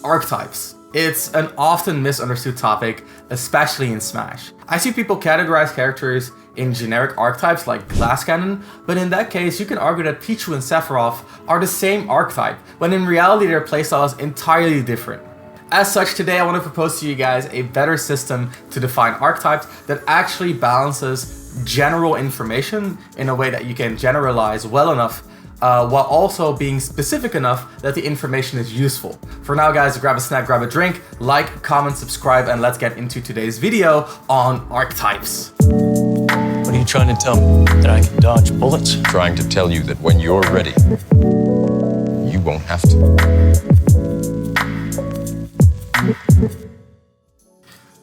archetypes. It's an often misunderstood topic, especially in Smash. I see people categorize characters in generic archetypes like Glass Cannon, but in that case you can argue that Pichu and Sephiroth are the same archetype, when in reality their playstyle is entirely different. As such, today I want to propose to you guys a better system to define archetypes that actually balances general information in a way that you can generalize well enough while also being specific enough that the information is useful. For now guys, grab a snack, grab a drink, like, comment, subscribe, and let's get into today's video on archetypes. What are you trying to tell me? That I can dodge bullets? Trying to tell you that when you're ready, you won't have to.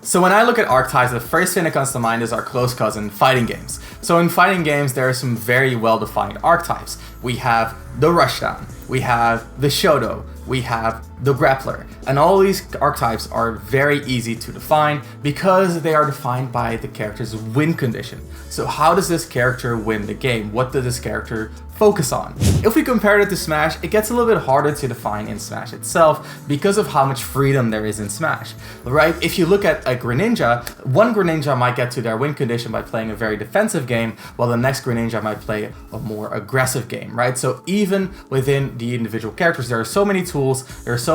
So when I look at archetypes, the first thing that comes to mind is our close cousin, fighting games. So in fighting games, there are some very well-defined archetypes. We have the Rushdown, we have the Shoto, we have the Grappler, and all these archetypes are very easy to define because they are defined by the character's win condition. So how does this character win the game? What does this character focus on? If we compare it to Smash, it gets a little bit harder to define in Smash itself because of how much freedom there is in Smash, right? If you look at a Greninja, one Greninja might get to their win condition by playing a very defensive game, while the next Greninja might play a more aggressive game, right? So even within the individual characters, there are so many tools, there's so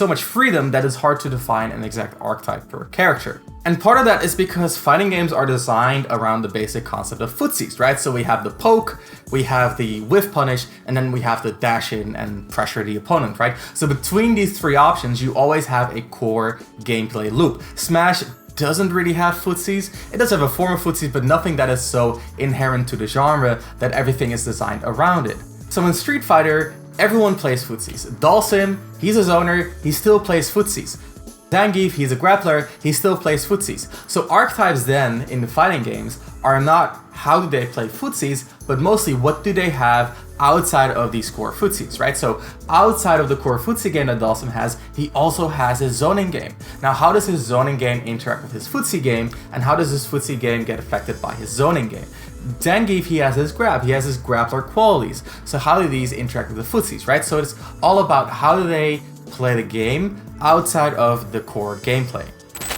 much freedom that it's hard to define an exact archetype per character. And part of that is because fighting games are designed around the basic concept of footsies, right? So we have the poke, we have the whiff punish, and then we have the dash in and pressure the opponent, right? So between these three options, you always have a core gameplay loop. Smash doesn't really have footsies. It does have a form of footsies, but nothing that is so inherent to the genre that everything is designed around it. So in Street Fighter, everyone plays footsies. Dhalsim, he's a zoner, he still plays footsies. Zangief, he's a grappler, he still plays footsies. So archetypes then, in the fighting games, are not how do they play footsies, but mostly what do they have outside of these core footsies, right? So outside of the core footsie game that Dhalsim has, he also has his zoning game. Now, how does his zoning game interact with his footsie game, and how does his footsie game get affected by his zoning game? Zangief, he has his grab, he has his grappler qualities. So how do these interact with the footsies, right? So it's all about how do they play the game outside of the core gameplay.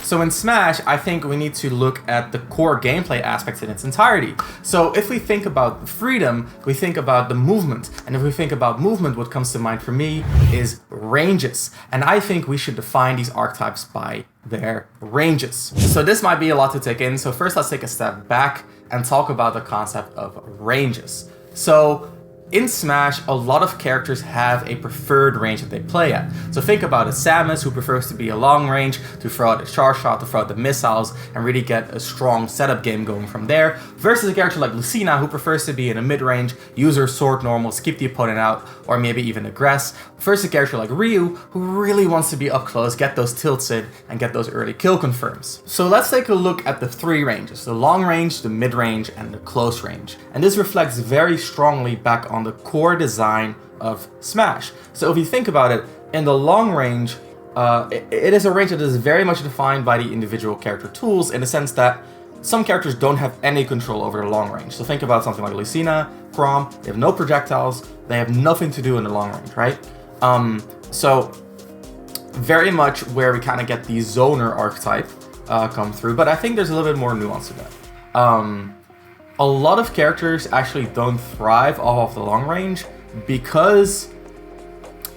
So in Smash, I think we need to look at the core gameplay aspects in its entirety. So if we think about freedom, we think about the movement. And if we think about movement, what comes to mind for me is ranges. And I think we should define these archetypes by their ranges. So this might be a lot to take in. So first, let's take a step back and talk about the concept of ranges. So in Smash, a lot of characters have a preferred range that they play at. So think about a Samus, who prefers to be a long range, to throw out a charge shot, to throw out the missiles, and really get a strong setup game going from there, versus a character like Lucina, who prefers to be in a mid-range, use her sword normal, skip the opponent out, or maybe even aggress, versus a character like Ryu, who really wants to be up close, get those tilts in, and get those early kill confirms. So let's take a look at the three ranges, the long range, the mid-range, and the close range. And this reflects very strongly back on the core design of Smash. So if you think about it, in the long range, it is a range that is very much defined by the individual character tools, in the sense that some characters don't have any control over the long range. So think about something like Lucina, Chrom, they have no projectiles, they have nothing to do in the long range, right? So very much where we kind of get the zoner archetype come through, but I think there's a little bit more nuance to that. A lot of characters actually don't thrive off of the long range because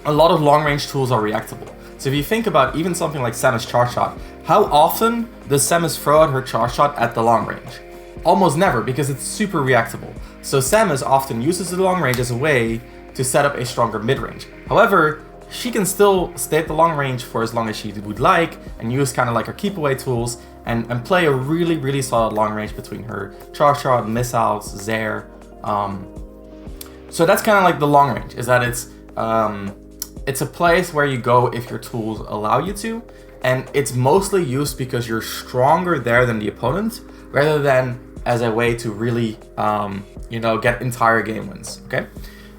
a lot of long range tools are reactable. So if you think about even something like Samus charge shot, how often does Samus throw out her charge shot at the long range? Almost never, because it's super reactable. So Samus often uses the long range as a way to set up a stronger mid range. However, she can still stay at the long range for as long as she would like and use kind of like her keep away tools and play a really, really solid long range between her charge shot, missiles, Zair. So that's kind of like the long range, is that it's a place where you go if your tools allow you to, and it's mostly used because you're stronger there than the opponent, rather than as a way to really, get entire game wins, okay?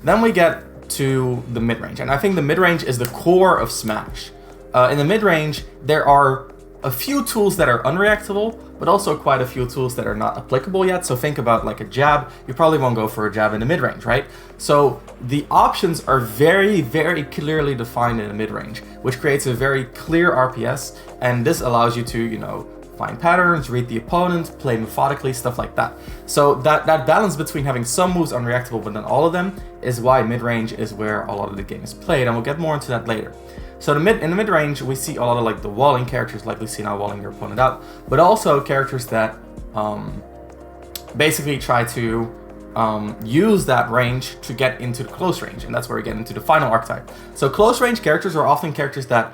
Then we get to the mid-range, and I think the mid-range is the core of Smash. In the mid-range, there are a few tools that are unreactable, but also quite a few tools that are not applicable yet. So think about like a jab. You probably won't go for a jab in the mid-range, right? So the options are very, very clearly defined in the mid-range, which creates a very clear RPS, and this allows you to, you know, find patterns, read the opponent, play methodically, stuff like that. So that balance between having some moves unreactable but not all of them is why mid-range is where a lot of the game is played, and we'll get more into that later. So in the mid-range, we see a lot of like the walling characters, like Lucina walling your opponent out, but also characters that basically try to use that range to get into the close range, and that's where we get into the final archetype. So close range characters are often characters that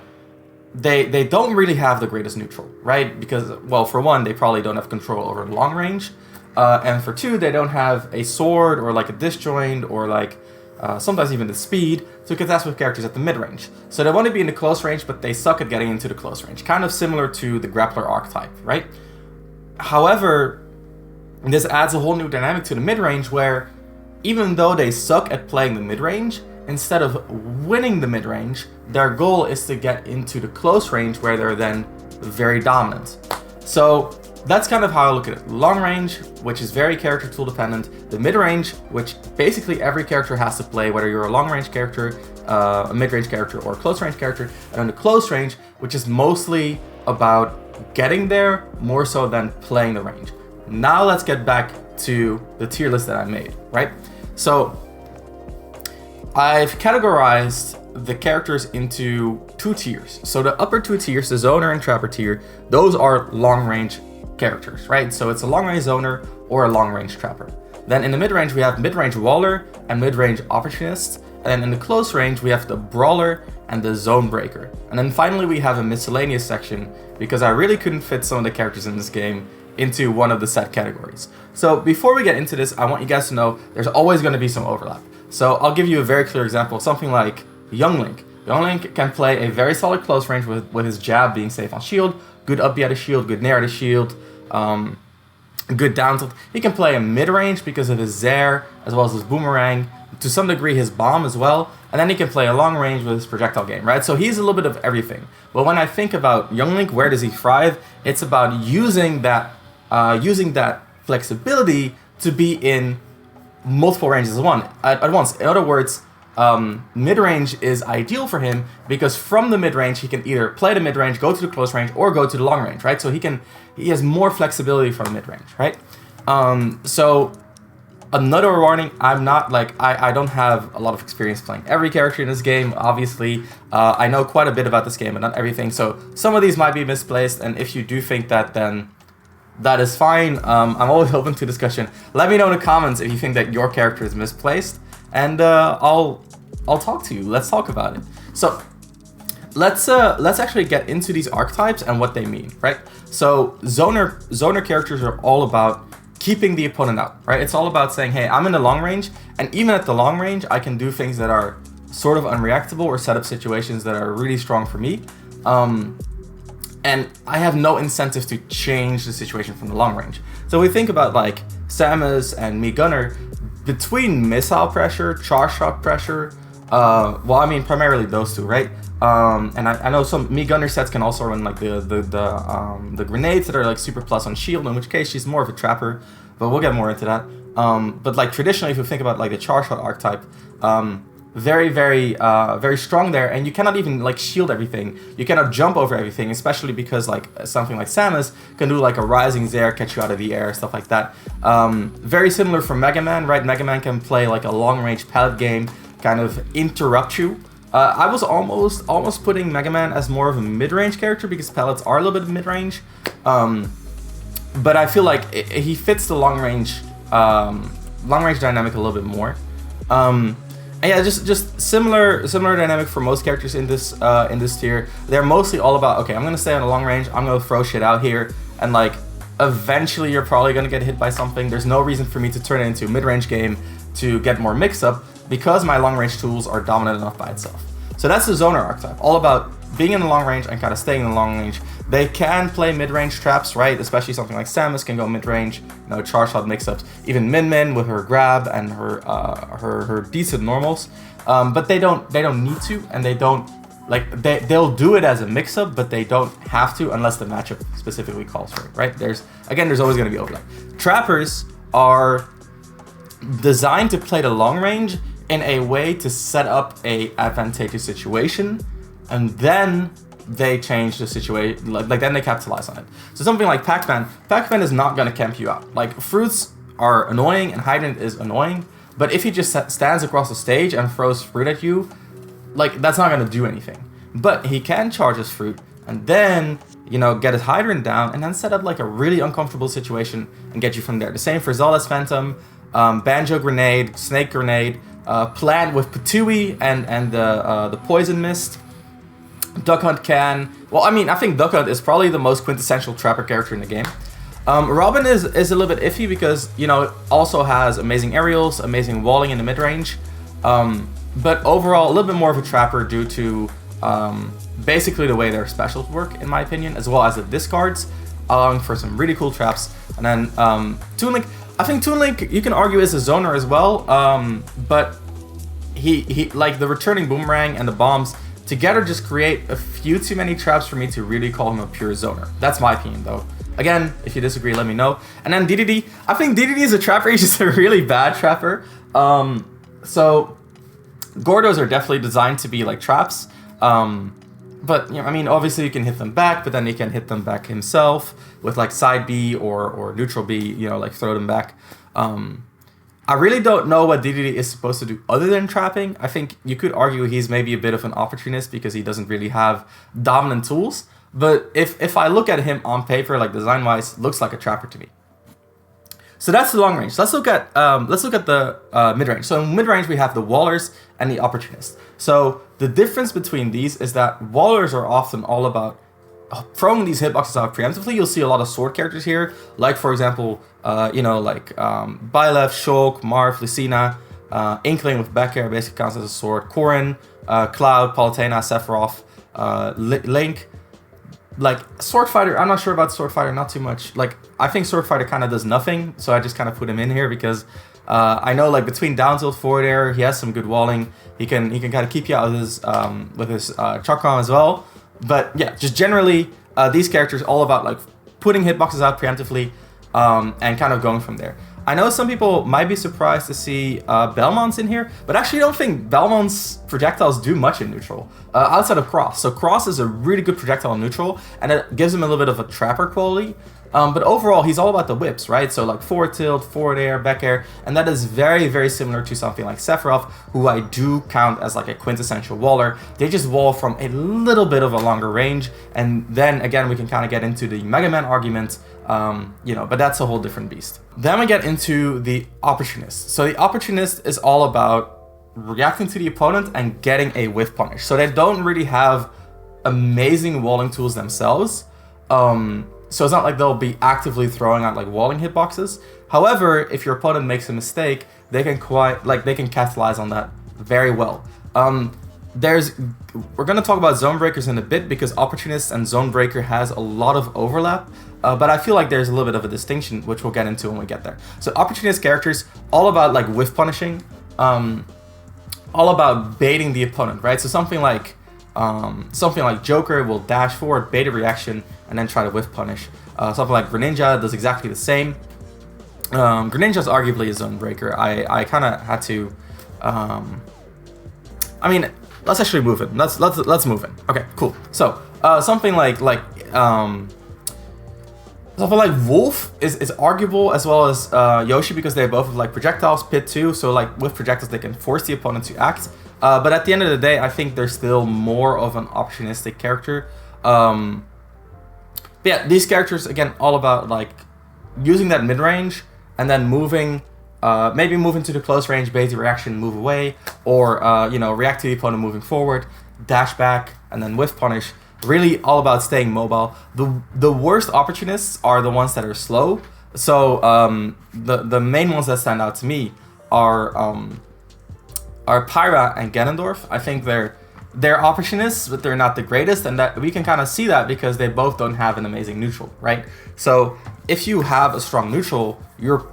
they don't really have the greatest neutral, right? Because, well, for one, they probably don't have control over the long range, and for two, they don't have a sword or like a disjoint or like sometimes even the speed to contest with characters at the mid-range. So they want to be in the close range, but they suck at getting into the close range. Kind of similar to the grappler archetype, right? However, this adds a whole new dynamic to the mid-range where even though they suck at playing the mid-range, instead of winning the mid-range, their goal is to get into the close range where they're then very dominant. So that's kind of how I look at it. Long range, which is very character tool dependent. The mid-range, which basically every character has to play, whether you're a long range character, a mid-range character, or a close range character. And then the close range, which is mostly about getting there more so than playing the range. Now let's get back to the tier list that I made, right? So I've categorized the characters into two tiers. So the upper two tiers, the zoner and trapper tier, those are long range characters, right? So it's a long range zoner or a long range trapper. Then in the mid range, we have mid range waller and mid range opportunists. And then in the close range, we have the brawler and the zonebreaker. And then finally, we have a miscellaneous section because I really couldn't fit some of the characters in this game into one of the set categories. So before we get into this, I want you guys to know there's always going to be some overlap. So I'll give you a very clear example, something like Young Link. Young Link can play a very solid close range with his jab being safe on shield, good up B at a shield, good nair at a shield, good down tilt. He can play a mid-range because of his Zair, as well as his boomerang, to some degree his bomb as well, and then he can play a long range with his projectile game, right? So he's a little bit of everything. But when I think about Young Link, where does he thrive? It's about using that flexibility to be in multiple ranges at once. In other words, mid-range is ideal for him because from the mid-range he can either play the mid-range, go to the close range, or go to the long range, right? So he has more flexibility from mid-range, right? So another warning, I don't have a lot of experience playing every character in this game, obviously. I know quite a bit about this game, but not everything. So some of these might be misplaced, and if you do think that, then that is fine. I'm always open to discussion. Let me know in the comments if you think that your character is misplaced, and I'll talk to you. Let's talk about it. So let's actually get into these archetypes and what they mean, right? So zoner characters are all about keeping the opponent out, right? It's all about saying, hey, I'm in the long range, and even at the long range, I can do things that are sort of unreactable or set up situations that are really strong for me. And I have no incentive to change the situation from the long range. So we think about like Samus and Me Gunner, between missile pressure, charge shot pressure, primarily those two, right? And I know some Me Gunner sets can also run like the grenades that are like super plus on shield, in which case she's more of a trapper, but we'll get more into that. But like traditionally, if you think about like the charge shot archetype, very, very strong there, and you cannot even like shield everything. You cannot jump over everything, especially because like something like Samus can do like a rising Zair, catch you out of the air, stuff like that. Very similar for Mega Man, right? Mega Man can play like a long range pallet game, kind of interrupt you. I was almost putting Mega Man as more of a mid range character because pellets are a little bit mid range, but I feel like he fits the long range dynamic a little bit more. And yeah, just similar dynamic for most characters in this tier. They're mostly all about, okay, I'm gonna stay on the long range, I'm gonna throw shit out here, and like eventually you're probably gonna get hit by something. There's no reason for me to turn it into a mid-range game to get more mix-up because my long range tools are dominant enough by itself. So that's the zoner archetype, all about being in the long range and kind of staying in the long range. They can play mid-range traps, right? Especially something like Samus can go mid-range, charge shot mix-ups. Even Min with her grab and her decent normals, but they don't need to, and they don't like they'll do it as a mix-up, but they don't have to unless the matchup specifically calls for it, right? There's always going to be overlap. Trappers are designed to play the long range in a way to set up a advantageous situation, and then they change the situation, like then they capitalize on it. So something like Pac-Man is not going to camp you out. Like, fruits are annoying and Hydrant is annoying, but if he just stands across the stage and throws fruit at you, like, that's not going to do anything. But he can charge his fruit and then, you know, get his Hydrant down and then set up like a really uncomfortable situation and get you from there. The same for Zala's Phantom, Banjo Grenade, Snake Grenade, Plant with Patui and the Poison Mist. Duck Hunt can... Well, I mean, I think Duck Hunt is probably the most quintessential Trapper character in the game. Robin is a little bit iffy because, you know, it also has amazing aerials, amazing walling in the mid-range. But overall, a little bit more of a Trapper due to basically the way their specials work, in my opinion, as well as the discards, allowing for some really cool traps. And then Toon Link... I think Toon Link, you can argue, is a zoner as well, but he like the returning boomerang and the bombs together just create a few too many traps for me to really call him a pure zoner. That's my opinion, though. Again, if you disagree, let me know. And then DDD, I think DDD is a trapper. He's just a really bad trapper. So Gordos are definitely designed to be like traps. But, you know, I mean, obviously you can hit them back, but then he can hit them back himself with like side B or neutral B, you know, like throw them back. I really don't know what DDD is supposed to do other than trapping. I think you could argue he's maybe a bit of an opportunist because he doesn't really have dominant tools. But if I look at him on paper, like design-wise, looks like a trapper to me. So that's the long range. Let's look at the mid-range. So in mid-range, we have the Wallers and the Opportunists. So the difference between these is that Wallers are often all about throwing these hitboxes out preemptively. You'll see a lot of sword characters here, like for example, Byleth, Shulk, Marth, Lucina, Inkling with back air basically counts as a sword, Corrin, Cloud, Palutena, Sephiroth, Link. Like Sword Fighter, I'm not sure about Sword Fighter, not too much. Like, I think Sword Fighter kind of does nothing, so I just kind of put him in here because I know like between down tilt, forward air, he has some good walling. He can kind of keep you out with his Chakram as well. But yeah, just generally, these characters all about like putting hitboxes out preemptively and kind of going from there. I know some people might be surprised to see Belmonts in here, but actually I don't think Belmont's projectiles do much in neutral, outside of Cross. So Cross is a really good projectile in neutral, and it gives him a little bit of a trapper quality. But overall, he's all about the whips, right? So like forward tilt, forward air, back air, and that is very, very similar to something like Sephiroth, who I do count as like a quintessential waller. They just wall from a little bit of a longer range, and then again, we can kind of get into the Mega Man argument, but that's a whole different beast. Then we get into the Opportunist. So the Opportunist is all about reacting to the opponent and getting a whiff punish. So they don't really have amazing walling tools themselves. So it's not like they'll be actively throwing out like walling hitboxes. However, if your opponent makes a mistake, they can capitalize on that very well. We're gonna talk about Zonebreakers in a bit because Opportunists and Zonebreaker has a lot of overlap, but I feel like there's a little bit of a distinction, which we'll get into when we get there. So Opportunist characters, all about like whiff punishing, all about baiting the opponent, right? So something like Joker will dash forward, bait a reaction, and then try to whiff punish. Something like Greninja does exactly the same. Greninja is arguably a Zonebreaker. I kind of had to. Let's actually move it. Let's move it. Okay, cool. So something like Wolf is arguable, as well as Yoshi, because they both have like projectiles, pit too. So like with projectiles, they can force the opponent to act. But at the end of the day, I think they're still more of an opportunistic character. But yeah, these characters, again, all about like using that mid-range and then moving, maybe move into the close range, bait the reaction, move away, or react to the opponent moving forward, dash back, and then whiff punish. Really all about staying mobile. The worst opportunists are the ones that are slow. So the main ones that stand out to me are Pyra and Ganondorf. I think they're opportunists, but they're not the greatest, and that we can kind of see that because they both don't have an amazing neutral, right? So if you have a strong neutral, you're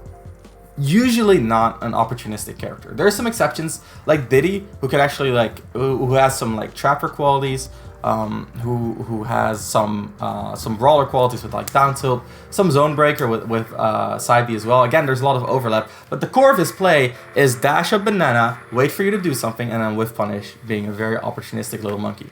usually not an opportunistic character. There are some exceptions, like Diddy, who can actually who has some like trapper qualities, who has some brawler qualities with like down tilt, some Zonebreaker with side B as well. Again, there's a lot of overlap, but the core of his play is dash a banana, wait for you to do something, and then whiff punish, being a very opportunistic little monkey.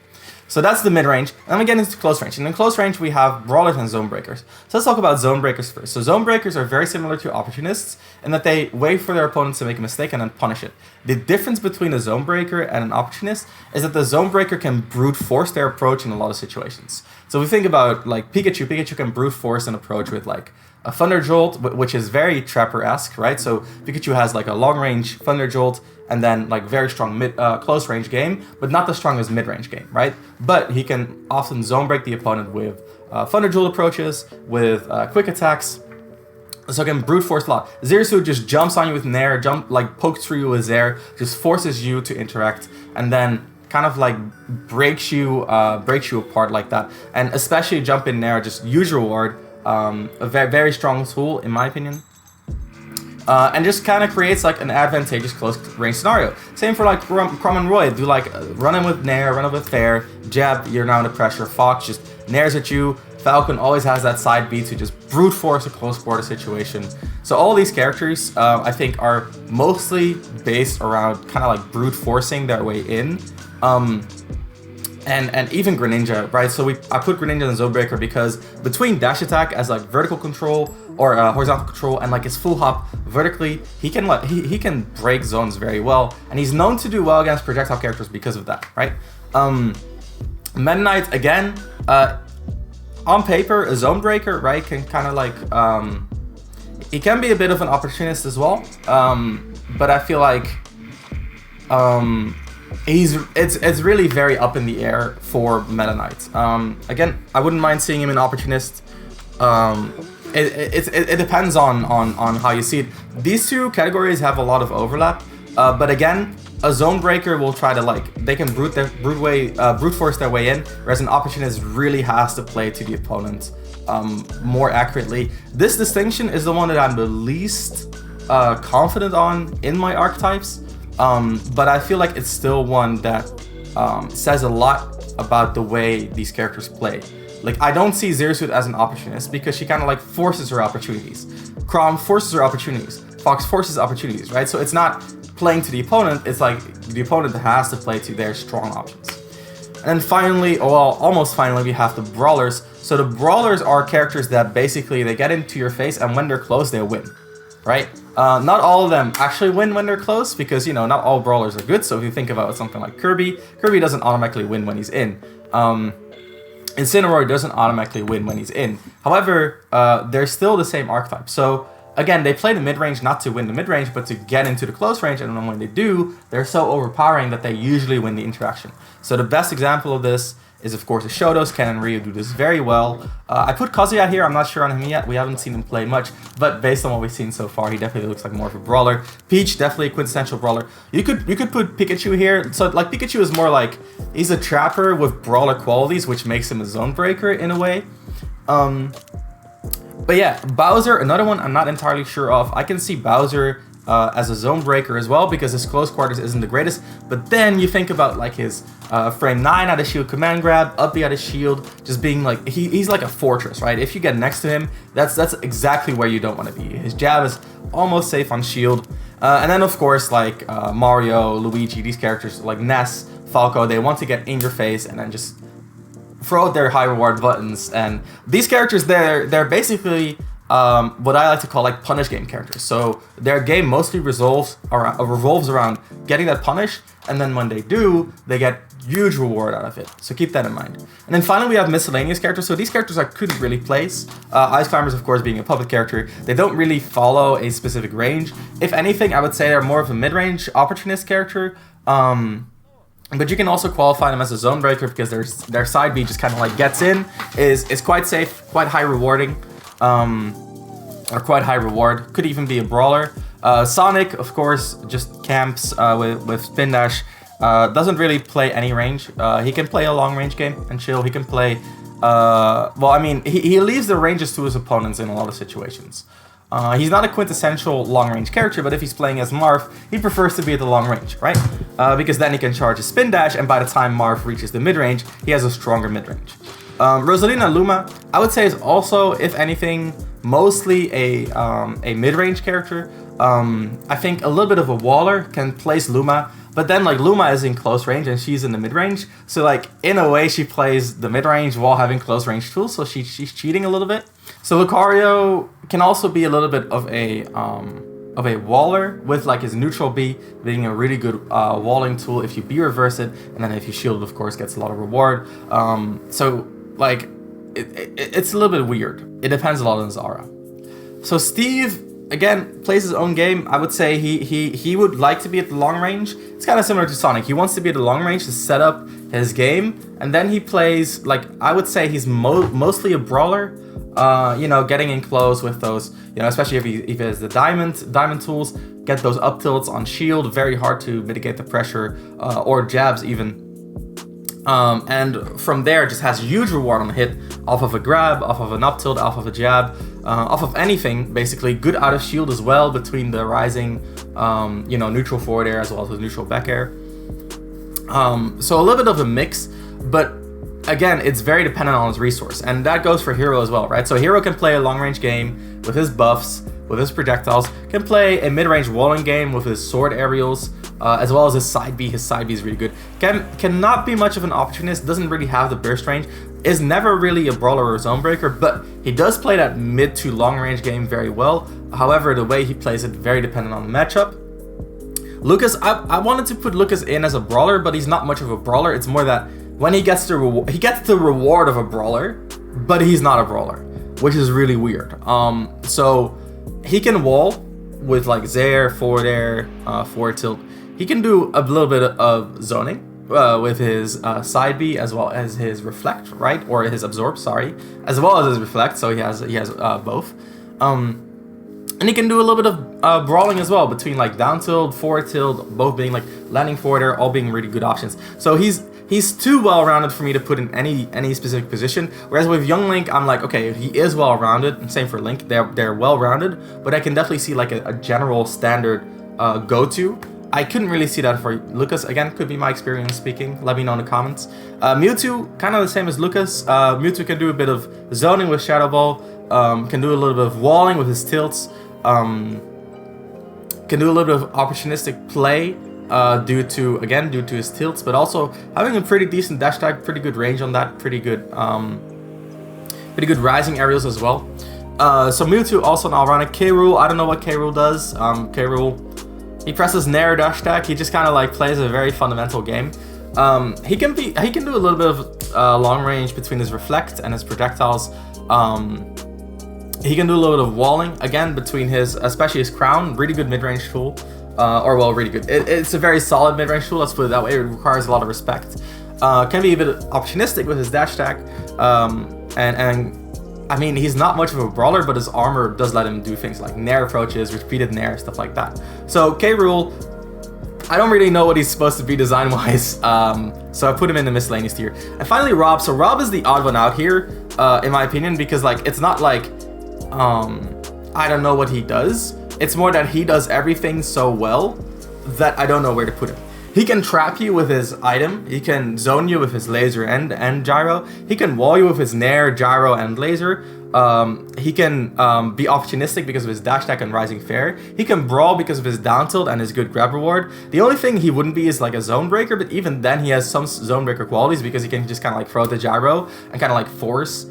So that's the mid-range, and then we get into close range. And in close range, we have Brawlers and Zonebreakers. So let's talk about Zonebreakers first. So Zonebreakers are very similar to Opportunists in that they wait for their opponents to make a mistake and then punish it. The difference between a Zonebreaker and an Opportunist is that the Zonebreaker can brute force their approach in a lot of situations. So we think about like Pikachu can brute force an approach with like a Thunder Jolt, which is very Trapper-esque, right? So Pikachu has like a long-range Thunder Jolt and then like very strong close-range game, but not the strongest mid-range game, right? But he can often zone break the opponent with Thunder Jolt approaches, with quick attacks, so it can brute force a lot. Zerasu just jumps on you with Nair, pokes through you with Zair, just forces you to interact, and then kind of like breaks you apart like that. And especially jump in Nair, just use your ward. A very, very strong tool in my opinion, and just kind of creates like an advantageous close range scenario. Same for like Crom and Roy, do like run in with Nair, run in with Fair, jab, you're now under pressure, Fox just Nairs at you, Falcon always has that side B to just brute force a close quarter situation. So all these characters I think are mostly based around kind of like brute forcing their way in. And even Greninja, right? So I put Greninja in Zonebreaker because between dash attack as like vertical control or horizontal control and like his full hop vertically, he can break zones very well, and he's known to do well against projectile characters because of that, right? Meta Knight again, on paper a Zonebreaker, right? Can kind of like he can be a bit of an opportunist as well, but I feel like it's really very up in the air for Meta Knight. Again, I wouldn't mind seeing him in Opportunist. It depends on how you see it. These two categories have a lot of overlap, but again, a Zonebreaker will try to they can brute force their way in, whereas an Opportunist really has to play to the opponent more accurately. This distinction is the one that I'm the least confident on in my archetypes. But I feel like it's still one that says a lot about the way these characters play. Like, I don't see Zerasu as an opportunist because she kind of like forces her opportunities. Crom forces her opportunities. Fox forces opportunities, right? So it's not playing to the opponent, it's like the opponent has to play to their strong options. And then finally, almost finally, we have the Brawlers. So the Brawlers are characters that basically they get into your face, and when they're close, they win, right? Not all of them actually win when they're close because, you know, not all Brawlers are good. So if you think about something like Kirby doesn't automatically win when he's in. Incineroar doesn't automatically win when he's in. However, they're still the same archetype. So again, they play the mid-range not to win the mid-range, but to get into the close range, and then when they do, they're so overpowering that they usually win the interaction. So the best example of this is, of course, the Shotos. Ken and Ryu do this very well. I put Kazuya here. I'm not sure on him yet. We haven't seen him play much, but based on what we've seen so far, he definitely looks like more of a brawler. Peach, definitely a quintessential brawler. You could put Pikachu here. So, like, Pikachu is more like, he's a trapper with brawler qualities, which makes him a Zonebreaker in a way. But yeah, Bowser, another one I'm not entirely sure of. I can see Bowser as a Zonebreaker as well because his close quarters isn't the greatest. But then you think about like his frame 9 out of shield command grab, up B out of shield, just being like, he's like a fortress, right? If you get next to him, that's exactly where you don't want to be. His jab is almost safe on shield. And then of course like Mario, Luigi, these characters like Ness, Falco, they want to get in your face and then just throw out their high reward buttons. And these characters, they're basically what I like to call like punish game characters. So their game mostly revolves around getting that punish, and then when they do, they get huge reward out of it. So keep that in mind. And then finally we have miscellaneous characters. So these characters I couldn't really place. Ice Climbers, of course, being a public character, they don't really follow a specific range. If anything, I would say they're more of a mid-range opportunist character. But you can also qualify them as a Zonebreaker because their side B just kind of like gets in, is quite safe, quite high rewarding, or quite high reward. Could even be a brawler. Sonic, of course, just camps with spin dash. Doesn't really play any range. He can play a long range game and chill. He can play, well, I mean, he leaves the ranges to his opponents in a lot of situations. He's not a quintessential long-range character, but if he's playing as Marth, he prefers to be at the long range, right? Because then he can charge his spin dash, and by the time Marth reaches the mid-range, he has a stronger mid-range. Rosalina Luma, I would say, is also, if anything, mostly a mid-range character. I think a little bit of a waller can place Luma, but then like Luma is in close range and she's in the mid-range, so like in a way she plays the mid-range while having close range tools, so she's cheating a little bit. So Lucario can also be a little bit of a waller, with like his neutral B being a really good walling tool if you B reverse it, and then if you shield it, of course, gets a lot of reward. So like it's a little bit weird. It depends a lot on his aura. So Steve, again, plays his own game. I would say he would like to be at the long range. It's kind of similar to Sonic. He wants to be at the long range to set up his game, and then he plays, like, I would say he's mostly a brawler. Getting in close with those, especially if he has the diamond tools, get those up tilts on shield, very hard to mitigate the pressure, or jabs even. And from there, just has huge reward on the hit, off of a grab, off of an up tilt, off of a jab, off of anything, basically. Good out of shield as well, between the rising, neutral forward air as well as the neutral back air. So a little bit of a mix, but again, it's very dependent on his resource, and that goes for Hero as well, right? So Hero can play a long-range game with his buffs, with his projectiles, can play a mid-range walling game with his sword aerials, as well as his side B. His side B is really good. Cannot be much of an opportunist, doesn't really have the burst range, is never really a brawler or a zonebreaker, but he does play that mid to long-range game very well. However, the way he plays it, very dependent on the matchup. Lucas, I wanted to put Lucas in as a brawler, but he's not much of a brawler. It's more that when he gets the reward of a brawler, but he's not a brawler, which is really weird. So he can wall with like Zair, forward air, forward tilt. He can do a little bit of zoning with his side B as well as his reflect, right? Or his absorb, sorry, as well as his reflect. So he has both. And he can do a little bit of brawling as well, between like down tilt, forward tilt, both being like landing forward air, all being really good options. So he's too well-rounded for me to put in any specific position. Whereas with Young Link, I'm like, okay, he is well-rounded, and same for Link, they're well-rounded, but I can definitely see like a general standard go-to. I couldn't really see that for Lucas. Again, could be my experience speaking. Let me know in the comments. Mewtwo, kind of the same as Lucas. Mewtwo can do a bit of zoning with Shadow Ball, can do a little bit of walling with his tilts, can do a little bit of opportunistic play, due to his tilts, but also having a pretty decent dash tag, pretty good range on that, pretty good rising aerials as well. So Mewtwo also an all-rounder. K-Rool, I don't know what K-Rool does. K-Rool, he presses Nair dash tag. He just kind of like plays a very fundamental game. He can do a little bit of long range between his reflect and his projectiles. He can do a little bit of walling again between especially his crown, really good mid-range tool. Really good. It's a very solid mid-range tool, let's put it that way. It requires a lot of respect. Can be a bit opportunistic with his dash tag. And I mean, he's not much of a brawler, but his armor does let him do things like Nair approaches, repeated Nair, stuff like that. So K-Rool, I don't really know what he's supposed to be design-wise, so I put him in the miscellaneous tier. And finally Rob. So Rob is the odd one out here, in my opinion, because like it's not like I don't know what he does. It's more that he does everything so well that I don't know where to put him. He can trap you with his item. He can zone you with his laser and gyro. He can wall you with his Nair, gyro, and laser. He can be opportunistic because of his dash attack and rising fair. He can brawl because of his down tilt and his good grab reward. The only thing he wouldn't be is like a zone breaker, but even then he has some zone breaker qualities because he can just kind of like throw the gyro and kind of like force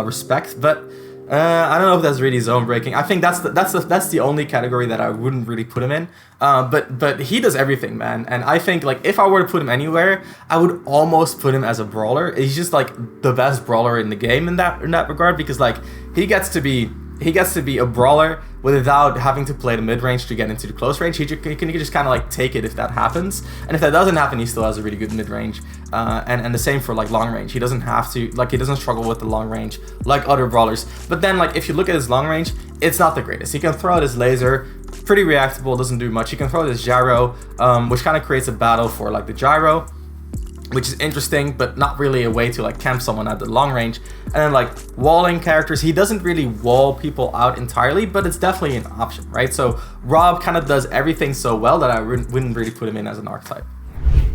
respect. But I don't know if that's really zone breaking. I think that's the only category that I wouldn't really put him in. But he does everything, man. And I think like if I were to put him anywhere, I would almost put him as a brawler. He's just like the best brawler in the game in that regard, because like he gets to be a brawler without having to play the mid-range to get into the close range. He can just kind of like take it if that happens, and if that doesn't happen, he still has a really good mid-range. And the same for like long range. He doesn't have to, like, he doesn't struggle with the long range like other brawlers. But then like if you look at his long range, it's not the greatest. He can throw out his laser, pretty reactable, doesn't do much. He can throw out his gyro, which kind of creates a battle for like the gyro. which is interesting, but not really a way to like camp someone at the long range. And then like walling characters, he doesn't really wall people out entirely, but it's definitely an option, right? So Rob kind of does everything so well that I wouldn't really put him in as an archetype.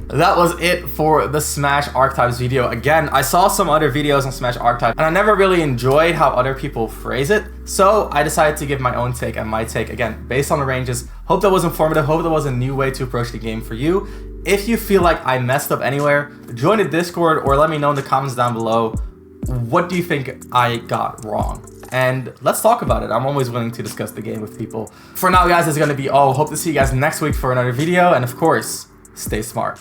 That was it for the Smash Archetypes video. Again, I saw some other videos on Smash Archetype and I never really enjoyed how other people phrase it. So I decided to give my own take, and my take, again, based on the ranges. Hope that was informative. Hope that was a new way to approach the game for you. If you feel like I messed up anywhere, join the Discord or let me know in the comments down below. What do you think I got wrong? And let's talk about it. I'm always willing to discuss the game with people. For now, guys, it's going to be all. Hope to see you guys next week for another video. And of course, stay smart.